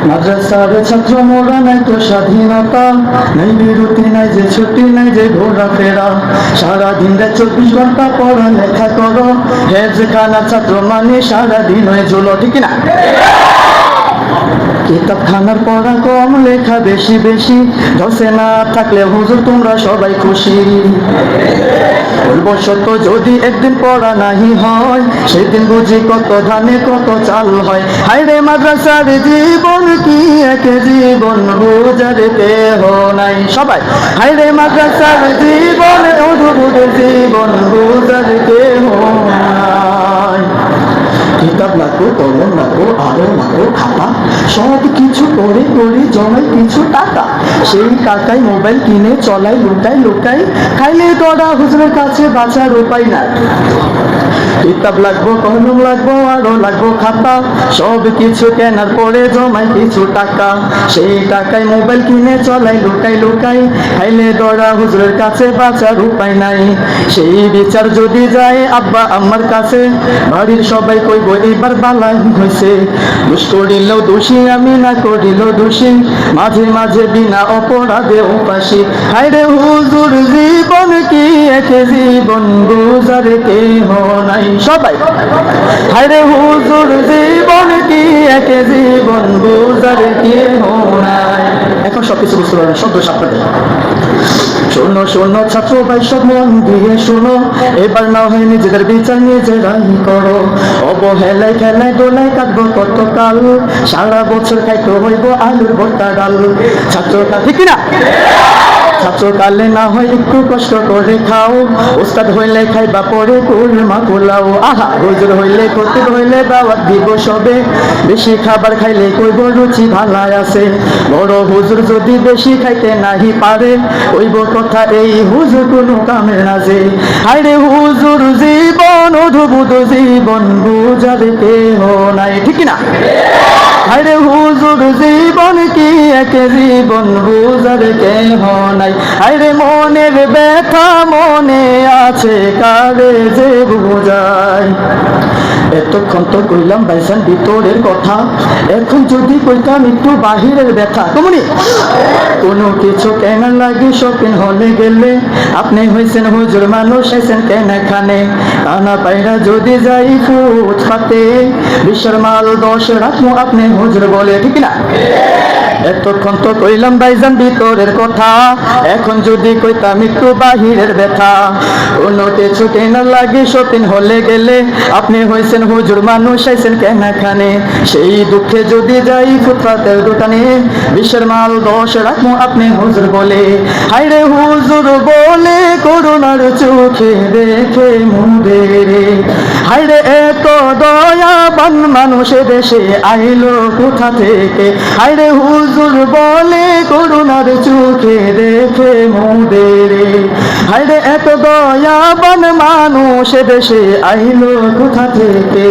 মাদ্রাসার ছাত্র মোরা নাই তো স্বাধীনতা, নাই বিরতি নাই যে ছুটি নাই যে ঘোরাফেরা, সারাদিন 24 ঘন্টা পড়া লেখা করো, হেফজখানার ছাত্র মানে সারাদিন হয়ে ঝুলো, ঠিক না? কিতাবখানার পড়া কম, লেখা বেশি বেশি, ধসে না থাকলে হুজুর তোমরা সবাই খুশি। বসত যদি একদিন পড়া নাহি হয়, সেদিন বুঝি কত ধানে কত চাল হয়। হায়রে মাদ্রাসার জীবন কি এক জীবন, বুঝার কেহ নাই। সবাই হায়রে মাদ্রাসার জীবন অদ্ভুত জীবন, বুঝার কেহ নাই। কিতাব লাগবো, কলম লাগবো, আরো লাগবো খাতা, সব কিছু করে করে জমাই কিছু টাকা, সেই টাকায় মোবাইল কিনে চলাই লুকাই লুকাই, খাইলে তোরা হুজুরের কাছে বাঁচার উপায় নাই। কিতাব লাগবো, কলম লাগবো, আরো লাগবো খাতা, সব কিছু কেনার পরে জমাই কিছু টাকা, সেই টাকায় মোবাইল কিনে চলাই লুকাই লুকাই, খাইলে দরা হুজুরের কাছে বাঁচার উপায় নাই। সেই বিচার যদি যায় আব্বা আম্মার কাছে, বাড়ির সবাই কইব এবার বালাই হয়েছে। দোষ করিলেও দোষী আমি, না করিলেও দোষী, মাঝে মাঝে বিনা অপরাধে উপাসী। হায়রে হুজুর জীবন কি এক জীবন, বুঝার কেহ নাই। সবাই হায়রে হুজুর জীবন কি এক জীবন, বুঝার কেহ নাই। এখন সবকিছু বুঝতে পারবেন, সব দোষ আপনাদের। শোনো শোনো ছাত্র ভাই, সব মন দিয়ে শোনো, এবার না হয় নিজেদের বিচার নিজেরাই করো। অবহেলায় খেলায় দোলায় কাটবো কত কাল, সারা বছর খাইতে হইব আলুর ভর্তা ডাল। ছাত্রটা ঠিক না? ছাত্রকালে না হয় একটু কষ্ট করে খাও, ওস্তাদ হইলে খাইবা পরে কুলমা পোলাও। আহা হুজুর হইলে খতিব হইলে দাওয়াত দিব সবে, বেশি খাবার খাইলে কইব রুচি ভালাই আছে। বড় হুজুর যদি বেশি খাইতে নাহি পারে, কইব কথা এই হুজুর কোনো কামে না যে। হায়রে হুজুর জীবন অদ্ভুত জীবন, বুঝার কেহ নাই, ঠিক না? হায়রে হুজুর জীবন কি এক জীবন, বুঝার কেহ নাই। হায়রে মনের ব্যথা মনে আছে কারে যে বুঝায়। এতক্ষণ তো কইলাম ভাইজান ভিতরের কথা, এখন যদি কইতাম একটু বাহিরের ব্যথা। কমনি কোনো কিছু কেনার লাগে শপিং হলে গেলে, আপনি হইছেন হুজুর মানুষ আইছেন কেন এখানে। কানা পায়রা যদি যাই ফুটপাতে, বিশ্বের মাল 10 রাখবো আপনি হুজুর বলে, ঠিক না? এতক্ষণ তো কইলাম ভাইজান ভিতরের কথা, এখন যদি কইতাম একটু বাহিরের ব্যথা। কোনো কিছু কেনার লাগে শপিং হলে গেলে, আপনি হইছেন হুজুর মানুষ আইছেন কেন এখানে। সেই দুঃখে যদি যাই ফুটপাতের দোকানে, বিশ্বের মাল 10 রাখবো আপনি হুজুর বলে। হায়রে হুজুর বলে করুণার চোখে দেখে মুদে রে, হায়রে এত দয়াবান মানুষ দেশে আইলো কোথা থেকে। হায়রে হুজুর বলে করুণার চোখে দেখে মুদে রে, হায়রে এত দয়াবান মানুষ দেশে আইলো কোথা থেকে।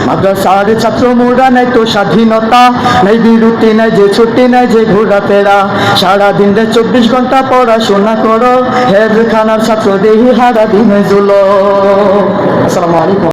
মাদ্রাসার ছাত্র মোরা নাই তো স্বাধীনতা, নাই বিরতি নাই যে ছুটি নাই যে ঘোরাফেরা, সারাদিন 24 ঘন্টা পড়াশোনা করো, হেফজখানার ছাত্র দেহি হারা দিনে জুলো। আসসালামু আলাইকুম।